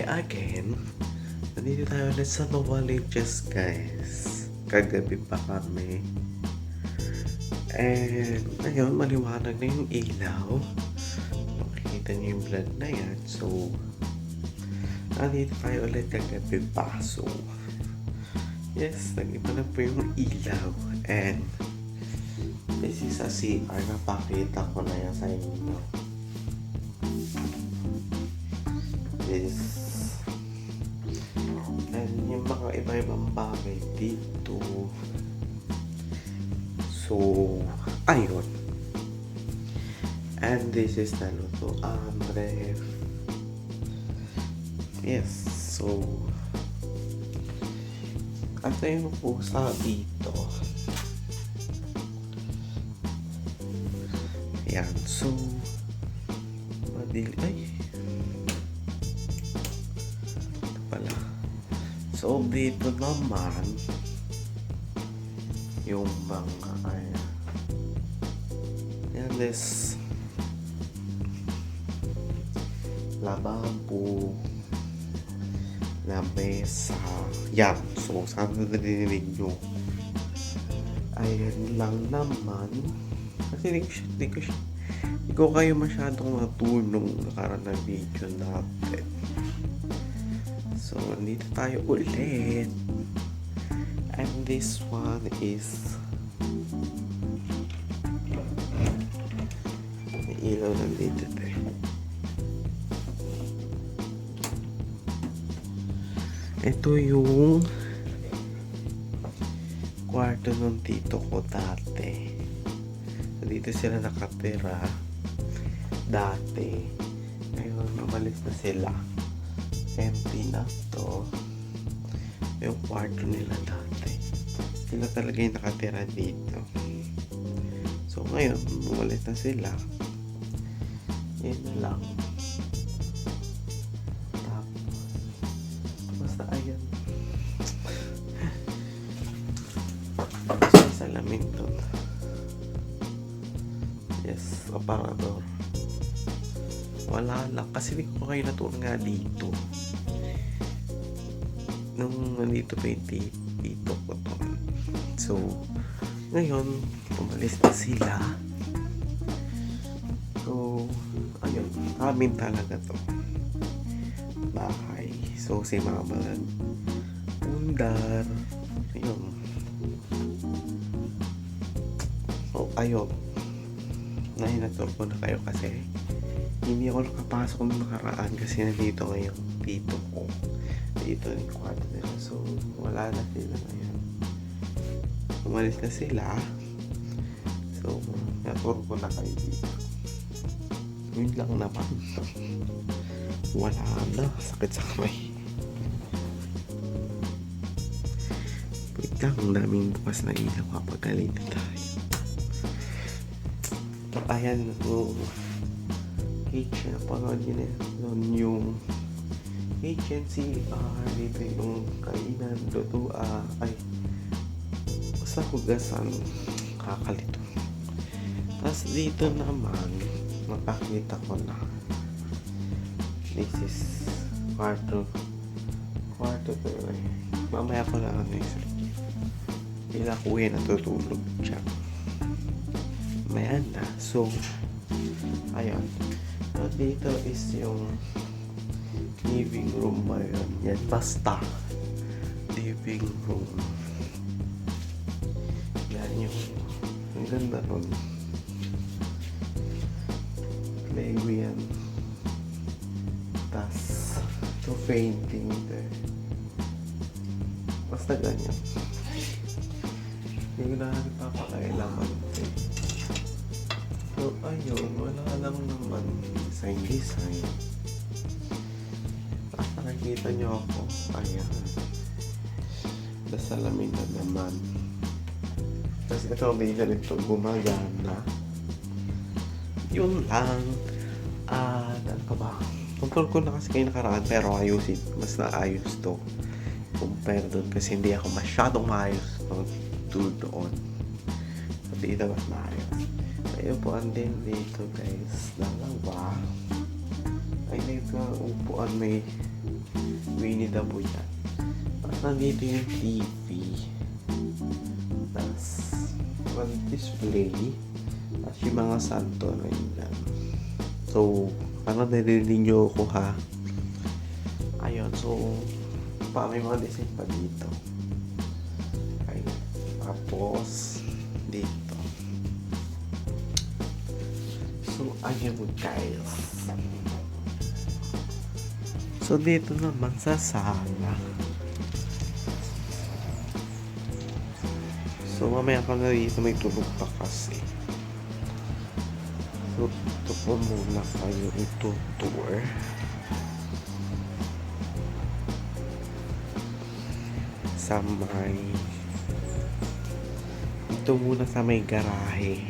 Hi again. Nandito tayo ulit sa Novaliches, guys. Kagabi pa kami. And ngayon, maliwanag na yung ilaw. Makikita niyo yung vlog na yan. So, nandito tayo ulit kagabi pa. So, yes, nag-iba na po yung ilaw. And this is a CR. Napakita ko na yan sa inyo. And yung mga iba-ibang bagay dito. So, ayun. And this is the luto ref. Yes, so ito yung pusa dito. Yan, so ay pala. So, dito naman yung mga yan is lababo, lamesa. Yan. So, sana narinig nyo. Ayan lang naman. Kasi hindi ko kayo masyadong natulong nakaraan na video natin. So, nandito tayo ulit. And this one is may ilaw lang dito tayo. Ito yung kwarto ng tito ko dati. Dito sila nakatira dati. Ngayon, umalis na sila. Empty na to yung kwarto nila dati. Sila talaga yung nakatira dito. So ngayon umalis na sila. Yan na lang. Tapos basta ayan. Sa salamin to. Yes, aparador. Wala lang kasi hindi ko kayo natulong nga dito nung nandito pa yung tito ko to. So ngayon umalis na sila. So ayun, amin talaga to bahay. So si mama undar ayun. So ayun, nahinatol ko na kayo kasi hindi ako nakapasok ng nakaraan kasi nandito ngayon tito ko. Dito yung kwarto nila. So, wala na sila ngayon. Umalis na sila. So, naturo ko na kayo dito. Yun lang naman. Wala na. Sakit sa kamay. Wait lang. Ang daming bukas na ilaw kapag kalita tayo. Ayan. Kitchen. Napanood yun nun yung kitchen, CR, dito yung kainan, ay sa hugasan, kakalito. Tapos dito naman makakita ko na this is kwarto to mamaya ko na ila kuya natutulog siya mayan na. So ayun, so, dito is yung living room ba yun? Yan, basta living room. Yan yung ang ganda nun. Lego yan. Tas ito painting there. Basta ganyan. Hindi ko na nagpapakailaman. So ayun, wala lang naman design. Nakikita nyo ako. Ayan. Nasalamin na naman. Tapos ito, may ganito gumagana. Yun lang. Ano ka ba? Control ko na kasi kayo nakaraan pero ayusin. Mas naayos to. Compare doon kasi hindi ako masyadong maayos doon. So dito mas maayos. May upuan din dito guys. Dalawa. Ay dito upuan may Winnie the Pooh yan. Tapos nandito yung TV. Tapos display. Tapos yung mga santo na yun lang. So, parang narinig nyo ako ha. Ayun, so may mga design pa dito. Okay. Tapos dito. So, ayun guys. So, dito naman sa sala. So, mamaya ka na dito may tulog pa kasi. So, ito po muna kayo ito-tour. Sa may... Ito muna sa may garahe.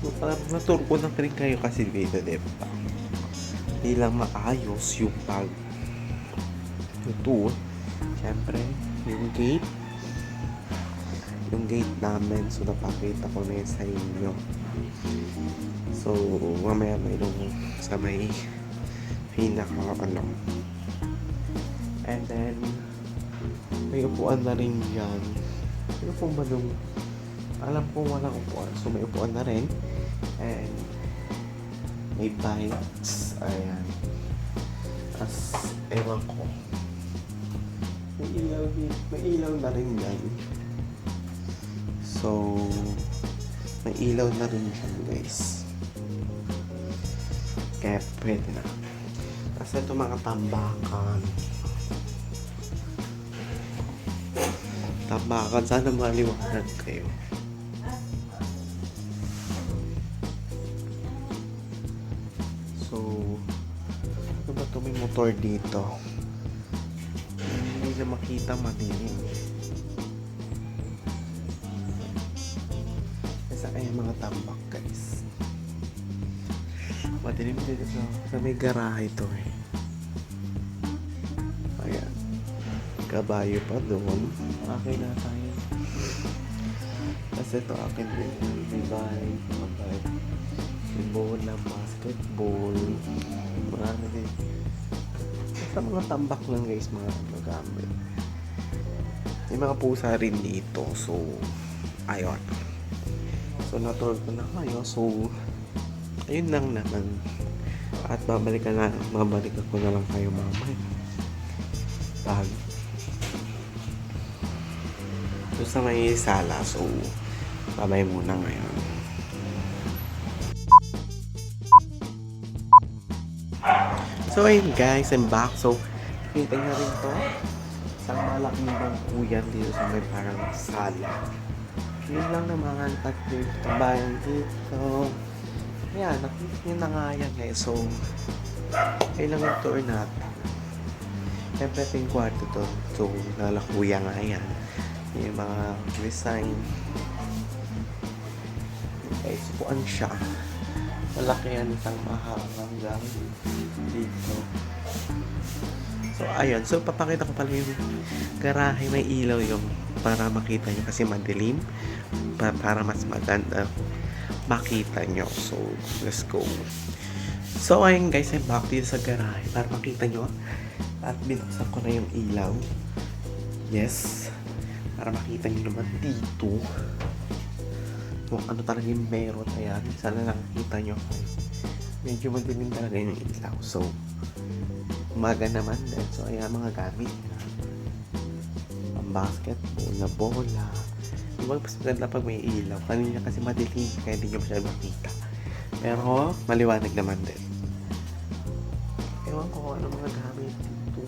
So, parang na-tour ko na rin kayo kasi dito, diba? Hindi lang maayos yung tour. Siyempre, yung gate. Yung gate namin. So, napakita ko na yun sa inyo. So, mamaya may sa may pinaka and then may upuan na rin yan. Ano po ba nung alam ko walang upuan, so may upuan na rin and may bikes. Ayan, as ewan ko may ilaw na rin yan. So may ilaw na rin yan guys, kaya pwede na. Kasi ito mga tambakan, sana maliwanag kayo. So ano ba ito, may motor dito, hindi na makita, madilim. Ay mga tambak guys, madilim dito sa may garahe ito eh. Ayan, kabayo pa doon. Okay na tayo kasi ito akin din. May bike, may bola, basketball, marami din. Basta mga tambak lang guys, mga gamit. May mga pusa rin dito. So ayun, so na-tour ko na kayo. So ayun lang naman, at babalikan ko na lang kayo mamaya pag so sa may sala. So babay muna ngayon. So ayun guys, I'm back. So kita nyo rin to, isang malaking bangko yan dito sa may parang sala. Yun lang naman at dito bayan dito. Ayan, nakita nyo na nga yan guys. So ayun lang yung tour natin. Siyempre ito yung kwarto to. So nalakuya nga yan. Yung mga design. Okay, supuan siya. Malaki yan, isang mahanggang dito. So ayun, so papakita ko pala yung garahe, may ilaw yung para makita nyo kasi madilim, para mas maganda makita nyo. So let's go. So ayun guys, I'm back dito sa garahe para makita nyo, at binuksan ko na yung ilaw. Yes, para makita nyo naman dito kung ano talaga yung meron. Ayan, sana nakikita nyo, medyo madilim talaga yung ilaw. So umaga naman din. So ayan, mga gamit na ang basketball na bola. Diba mas maganda pag may ilaw? Kanina kasi madilim kaya hindi nyo masyadong makita, pero maliwanag naman din. Ewan ko kung ano mga gamit dito.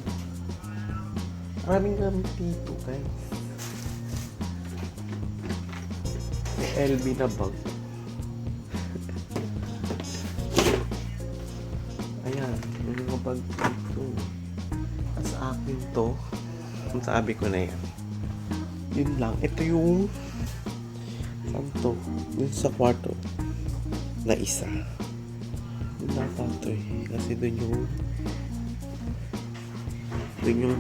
Maraming gamit dito guys. May LB na bag. Ayan, yung mga bag dito. Sa akin to, kung sabi ko na yan, yun lang. Ito yung saan to? Yun sa kwarto na isa. Yun nata to eh. Kasi dun yung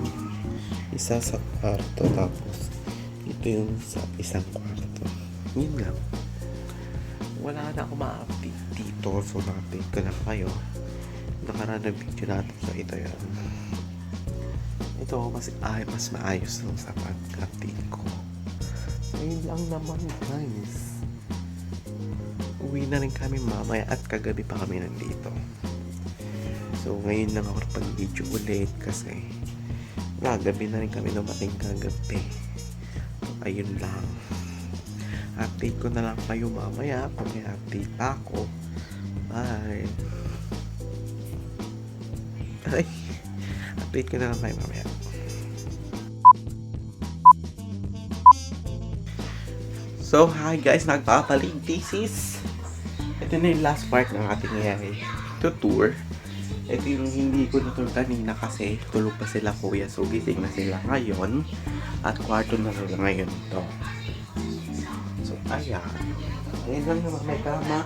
isa sa kwarto, tapos ito yung sa isang kwarto. Yun lang. Wala na ako ma-update dito. So na-update ko na kayo. Nakaraan na video natin. So ito yan. ito mas maayos lang sa pag-update ko. Ayun lang naman guys. Uwi na rin kami mamaya at kagabi pa kami nandito. So ngayon lang ako pag-video ulit kasi gabi na rin kami dumating kagabi. Ayun lang. Update ko na lang kayo mamaya kung may update pa ako. Bye. Ay, update ko na lang kayo mamaya. So, hi guys, nagpapalig. Ito na yung last part ng ating tour. Ito yung hindi ko na tour kanina kasi tulog pa sila kuya. So, gising na sila ngayon. At kwarto na sila ngayon to. So, ayan. Ayan lang naman, may kama.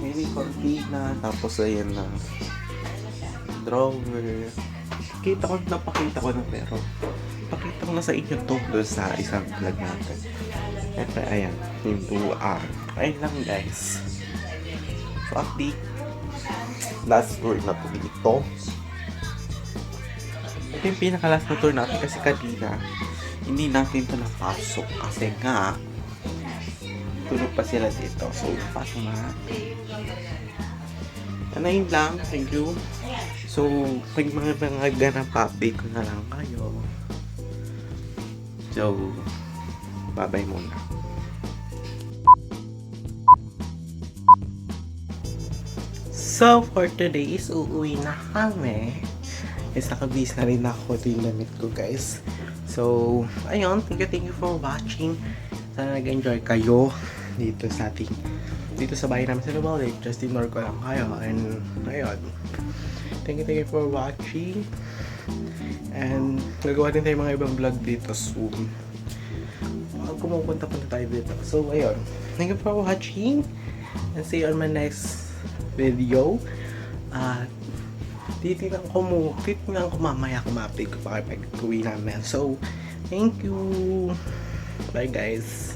May cortina. Tapos, ayan na. Drawer. Napakita ko na pero pakita ko na sa inyo to doon sa isang vlog natin. Ito, ayan. Hinduan. Ayun lang guys. So, update. Last tour na to dito. Ito yung pinaka-last na tour natin kasi kanina hindi natin ito napasok kasi nga tulog pa sila dito. So, pasok na natin. Yun lang. Thank you. So, pag mga ganap update ko na lang kayo. So, bye-bye muna. So, for today is uuwi na kami. Is nakabis na rin ako. Ito yung damit ko, guys. So, ayun. Thank you for watching. Sana nag-enjoy kayo dito sa bahay namin sa Lubao. Just ignore ko lang kayo. And, ayun. Thank you for watching. And, gagawa din tayo mga ibang vlog dito soon. Kumupunta pa na tayo dito. So, ayun. Thank you for watching. And see you on my next video. At titignan ko mamaya kung ma-update ko pa kayo pag-uwi namin. So, thank you. Bye guys.